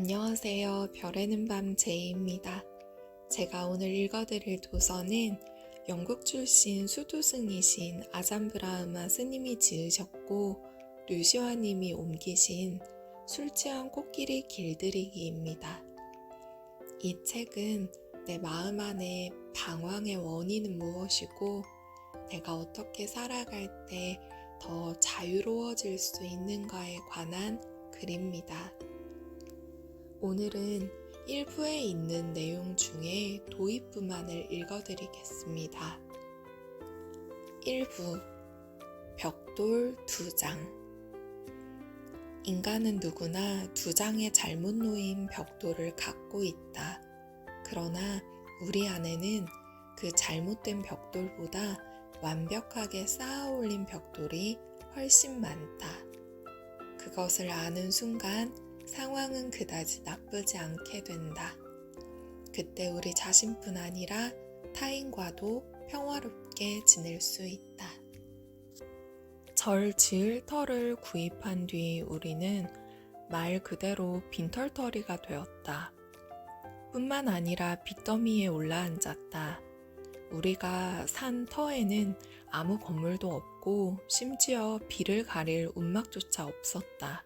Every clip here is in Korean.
안녕하세요. 별에는 밤 제이입니다. 제가 오늘 읽어드릴 도서는 영국 출신 수도승이신 아잠브라흐마 스님이 지으셨고 류시화님이 옮기신 술 취한 코끼리 길들이기입니다. 이 책은 내 마음 안에 방황의 원인은 무엇이고 내가 어떻게 살아갈 때 더 자유로워질 수 있는가에 관한 글입니다. 오늘은 1부에 있는 내용 중에 도입부만을 읽어드리겠습니다. 1부 벽돌 2장. 인간은 누구나 2장의 잘못 놓인 벽돌을 갖고 있다. 그러나 우리 안에는 그 잘못된 벽돌보다 완벽하게 쌓아 올린 벽돌이 훨씬 많다. 그것을 아는 순간 상황은 그다지 나쁘지 않게 된다. 그때 우리 자신뿐 아니라 타인과도 평화롭게 지낼 수 있다. 절 지을 터를 구입한 뒤 우리는 말 그대로 빈털터리가 되었다. 뿐만 아니라 빚더미에 올라앉았다. 우리가 산 터에는 아무 건물도 없고 심지어 비를 가릴 움막조차 없었다.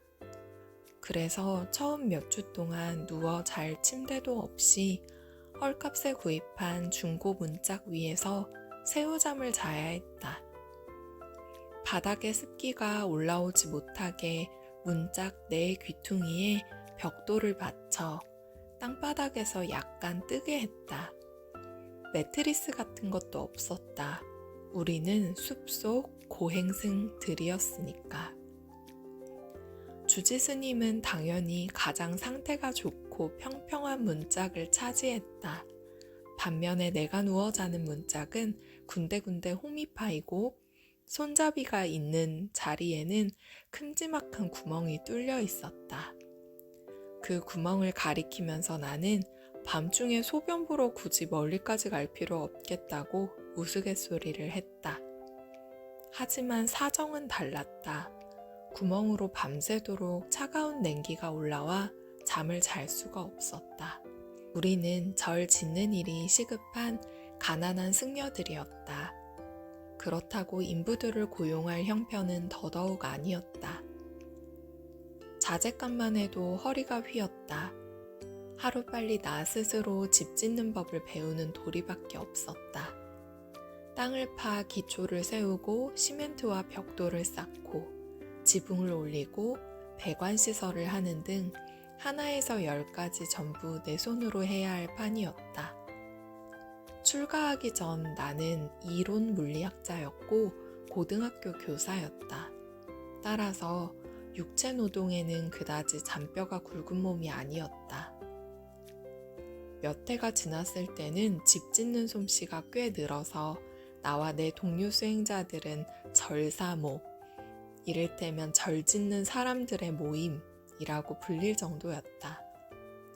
그래서 처음 몇 주 동안 누워 잘 침대도 없이 헐값에 구입한 중고 문짝 위에서 새우잠을 자야 했다. 바닥에 습기가 올라오지 못하게 문짝 내 귀퉁이에 벽돌을 받쳐 땅바닥에서 약간 뜨게 했다. 매트리스 같은 것도 없었다. 우리는 숲속 고행승들이었으니까. 주지스님은 당연히 가장 상태가 좋고 평평한 문짝을 차지했다. 반면에 내가 누워 자는 문짝은 군데군데 홈이 파이고 손잡이가 있는 자리에는 큼지막한 구멍이 뚫려 있었다. 그 구멍을 가리키면서 나는 밤중에 소변 보러 굳이 멀리까지 갈 필요 없겠다고 우스갯소리를 했다. 하지만 사정은 달랐다. 구멍으로 밤새도록 차가운 냉기가 올라와 잠을 잘 수가 없었다. 우리는 절 짓는 일이 시급한 가난한 승려들이었다. 그렇다고 인부들을 고용할 형편은 더더욱 아니었다. 자재값만 해도 허리가 휘었다. 하루빨리 나 스스로 집 짓는 법을 배우는 도리밖에 없었다. 땅을 파 기초를 세우고 시멘트와 벽돌을 쌓고 지붕을 올리고 배관시설을 하는 등 하나에서 10가지 전부 내 손으로 해야 할 판이었다. 출가하기 전 나는 이론 물리학자였고 고등학교 교사였다. 따라서 육체 노동에는 그다지 잔뼈가 굵은 몸이 아니었다. 몇 해가 지났을 때는 집 짓는 솜씨가 꽤 늘어서 나와 내 동료 수행자들은 절사모, 이를테면 절 짓는 사람들의 모임이라고 불릴 정도였다.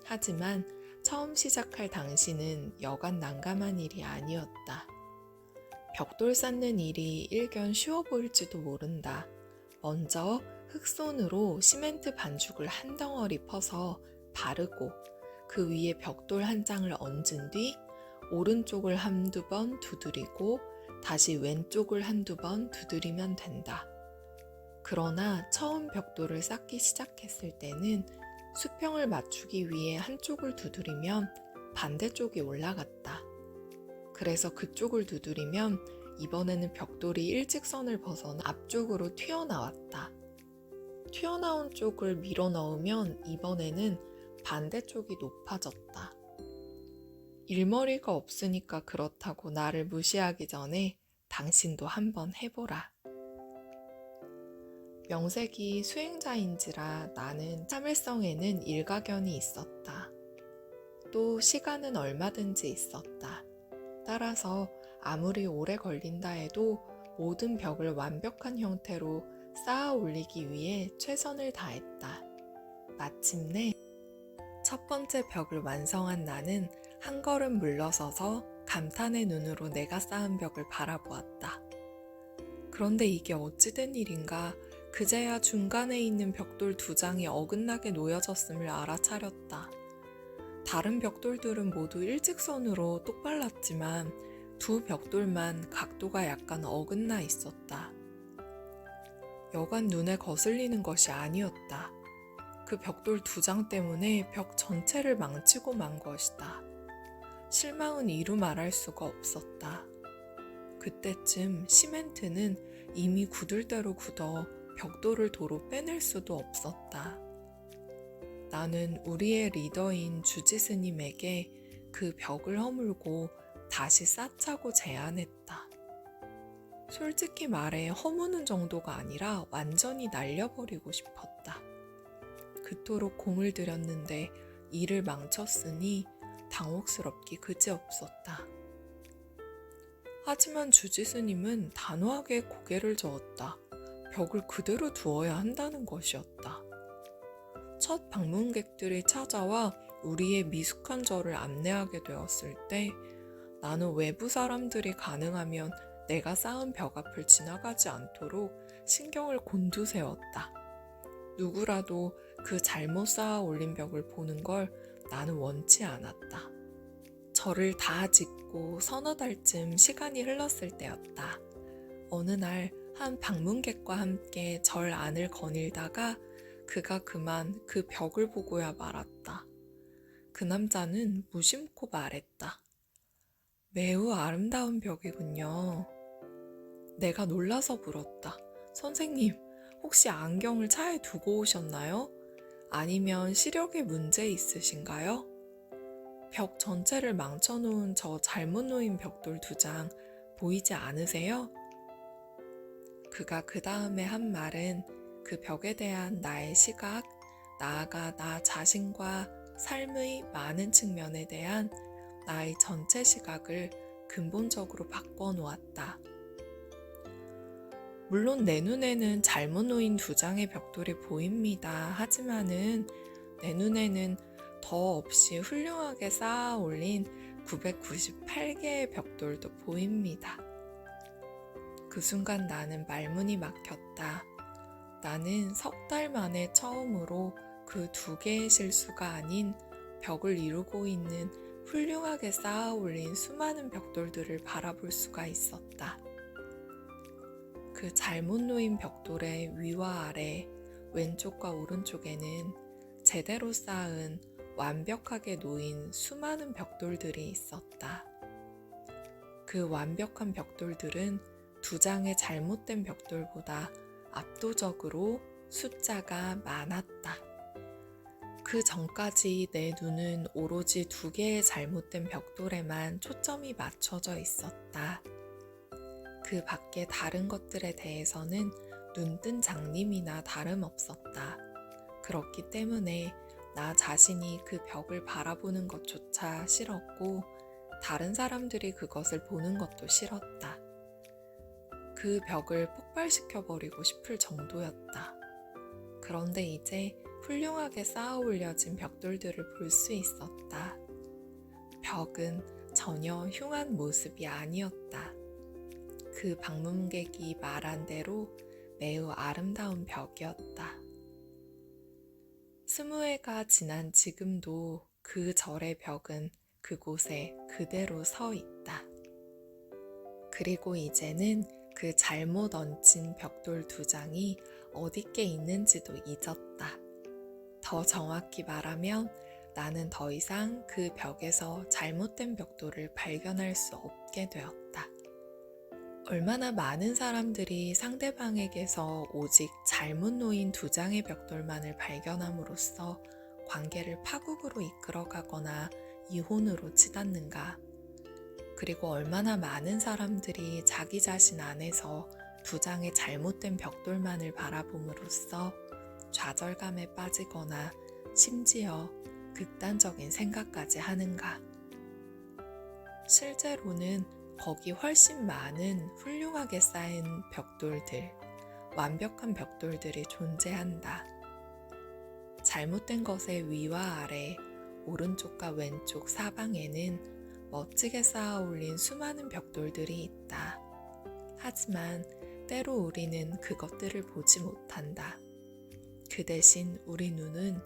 하지만 처음 시작할 당시는 여간 난감한 일이 아니었다. 벽돌 쌓는 일이 일견 쉬워 보일지도 모른다. 먼저 흙손으로 시멘트 반죽을 한 덩어리 퍼서 바르고 그 위에 벽돌 한 장을 얹은 뒤 오른쪽을 한두 번 두드리고 다시 왼쪽을 한두 번 두드리면 된다. 그러나 처음 벽돌을 쌓기 시작했을 때는 수평을 맞추기 위해 한쪽을 두드리면 반대쪽이 올라갔다. 그래서 그쪽을 두드리면 이번에는 벽돌이 일직선을 벗어나 앞쪽으로 튀어나왔다. 튀어나온 쪽을 밀어 넣으면 이번에는 반대쪽이 높아졌다. 일머리가 없으니까 그렇다고 나를 무시하기 전에 당신도 한번 해보라. 명색이 수행자인지라 나는 참을성에는 일가견이 있었다. 또 시간은 얼마든지 있었다. 따라서 아무리 오래 걸린다 해도 모든 벽을 완벽한 형태로 쌓아 올리기 위해 최선을 다했다. 마침내 첫 번째 벽을 완성한 나는 한 걸음 물러서서 감탄의 눈으로 내가 쌓은 벽을 바라보았다. 그런데 이게 어찌된 일인가 그제야 중간에 있는 벽돌 2장이 어긋나게 놓여졌음을 알아차렸다. 다른 벽돌들은 모두 일직선으로 똑발랐지만 두 벽돌만 각도가 약간 어긋나 있었다. 여간 눈에 거슬리는 것이 아니었다. 그 벽돌 2장 때문에 벽 전체를 망치고 만 것이다. 실망은 이루 말할 수가 없었다. 그때쯤 시멘트는 이미 굳을 대로 굳어 벽돌을 도로 빼낼 수도 없었다. 나는 우리의 리더인 주지 스님에게 그 벽을 허물고 다시 쌓자고 제안했다. 솔직히 말해 허무는 정도가 아니라 완전히 날려버리고 싶었다. 그토록 공을 들였는데 일을 망쳤으니 당혹스럽기 그지없었다. 하지만 주지 스님은 단호하게 고개를 저었다. 벽을 그대로 두어야 한다는 것이었다. 첫 방문객들이 찾아와 우리의 미숙한 절을 안내하게 되었을 때 나는 외부 사람들이 가능하면 내가 쌓은 벽 앞을 지나가지 않도록 신경을 곤두세웠다. 누구라도 그 잘못 쌓아 올린 벽을 보는 걸 나는 원치 않았다. 절을 다 짓고 서너 달쯤 시간이 흘렀을 때였다. 어느 날 한 방문객과 함께 절 안을 거닐다가 그가 그만 그 벽을 보고야 말았다. 그 남자는 무심코 말했다. 매우 아름다운 벽이군요. 내가 놀라서 물었다. 선생님, 혹시 안경을 차에 두고 오셨나요? 아니면 시력에 문제 있으신가요? 벽 전체를 망쳐놓은 저 잘못 놓인 벽돌 2장 보이지 않으세요? 그가 그 다음에 한 말은 그 벽에 대한 나의 시각, 나아가 나 자신과 삶의 많은 측면에 대한 나의 전체 시각을 근본적으로 바꿔놓았다. 물론 내 눈에는 잘못 놓인 2장의 벽돌이 보입니다. 하지만은 내 눈에는 더 없이 훌륭하게 쌓아 올린 998개의 벽돌도 보입니다. 그 순간 나는 말문이 막혔다. 나는 3달 만에 처음으로 그 2개의 실수가 아닌 벽을 이루고 있는 훌륭하게 쌓아 올린 수많은 벽돌들을 바라볼 수가 있었다. 그 잘못 놓인 벽돌의 위와 아래, 왼쪽과 오른쪽에는 제대로 쌓은 완벽하게 놓인 수많은 벽돌들이 있었다. 그 완벽한 벽돌들은 2장의 잘못된 벽돌보다 압도적으로 숫자가 많았다. 그 전까지 내 눈은 오로지 2개의 잘못된 벽돌에만 초점이 맞춰져 있었다. 그 밖에 다른 것들에 대해서는 눈뜬 장님이나 다름없었다. 그렇기 때문에 나 자신이 그 벽을 바라보는 것조차 싫었고 다른 사람들이 그것을 보는 것도 싫었다. 그 벽을 폭발시켜버리고 싶을 정도였다. 그런데 이제 훌륭하게 쌓아 올려진 벽돌들을 볼 수 있었다. 벽은 전혀 흉한 모습이 아니었다. 그 방문객이 말한 대로 매우 아름다운 벽이었다. 20회가 지난 지금도 그 절의 벽은 그곳에 그대로 서 있다. 그리고 이제는 그 잘못 얹힌 벽돌 2장이 어디께 있는지도 잊었다. 더 정확히 말하면 나는 더 이상 그 벽에서 잘못된 벽돌을 발견할 수 없게 되었다. 얼마나 많은 사람들이 상대방에게서 오직 잘못 놓인 2장의 벽돌만을 발견함으로써 관계를 파국으로 이끌어가거나 이혼으로 치닫는가. 그리고 얼마나 많은 사람들이 자기 자신 안에서 2장의 잘못된 벽돌만을 바라봄으로써 좌절감에 빠지거나 심지어 극단적인 생각까지 하는가. 실제로는 거기 훨씬 많은 훌륭하게 쌓인 벽돌들, 완벽한 벽돌들이 존재한다. 잘못된 것의 위와 아래, 오른쪽과 왼쪽 사방에는 멋지게 쌓아 올린 수많은 벽돌들이 있다. 하지만 때로 우리는 그것들을 보지 못한다. 그 대신 우리 눈은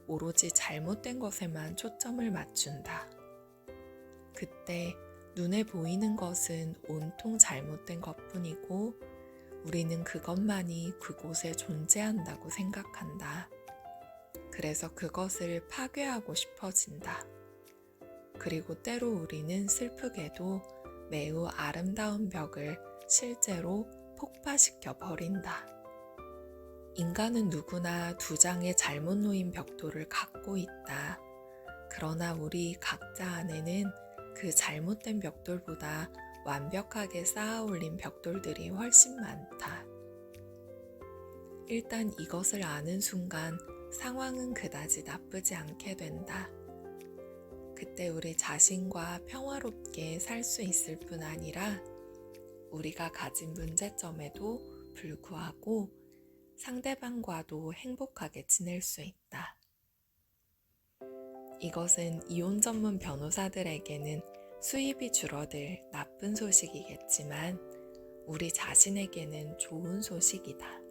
오로지 잘못된 것에만 초점을 맞춘다. 그때 눈에 보이는 것은 온통 잘못된 것뿐이고 우리는 그것만이 그곳에 존재한다고 생각한다. 그래서 그것을 파괴하고 싶어진다. 그리고 때로 우리는 슬프게도 매우 아름다운 벽을 실제로 폭파시켜 버린다. 인간은 누구나 두 장의 잘못 놓인 벽돌을 갖고 있다. 그러나 우리 각자 안에는 그 잘못된 벽돌보다 완벽하게 쌓아 올린 벽돌들이 훨씬 많다. 일단 이것을 아는 순간 상황은 그다지 나쁘지 않게 된다. 그때 우리 자신과 평화롭게 살 수 있을 뿐 아니라 우리가 가진 문제점에도 불구하고 상대방과도 행복하게 지낼 수 있다. 이것은 이혼 전문 변호사들에게는 수입이 줄어들 나쁜 소식이겠지만 우리 자신에게는 좋은 소식이다.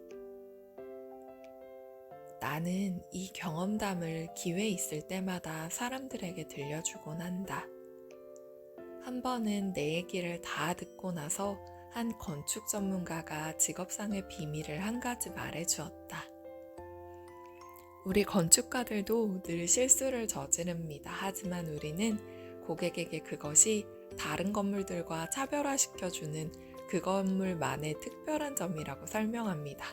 나는 이 경험담을 기회 있을 때마다 사람들에게 들려주곤 한다. 한 번은 내 얘기를 다 듣고 나서 한 건축 전문가가 직업상의 비밀을 한 가지 말해주었다. 우리 건축가들도 늘 실수를 저지릅니다. 하지만 우리는 고객에게 그것이 다른 건물들과 차별화시켜주는 그 건물만의 특별한 점이라고 설명합니다.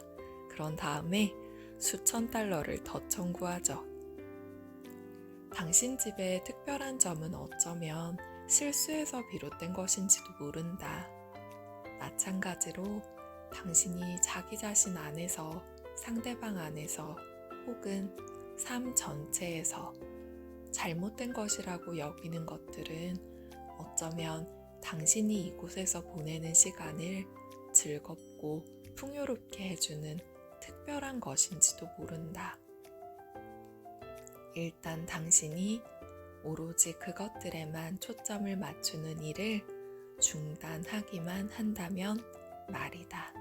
그런 다음에 수천 달러를 더 청구하죠. 당신 집의 특별한 점은 어쩌면 실수에서 비롯된 것인지도 모른다. 마찬가지로 당신이 자기 자신 안에서, 상대방 안에서, 혹은 삶 전체에서 잘못된 것이라고 여기는 것들은 어쩌면 당신이 이곳에서 보내는 시간을 즐겁고 풍요롭게 해주는 특별한 것인지도 모른다. 일단 당신이 오로지 그것들에만 초점을 맞추는 일을 중단하기만 한다면 말이다.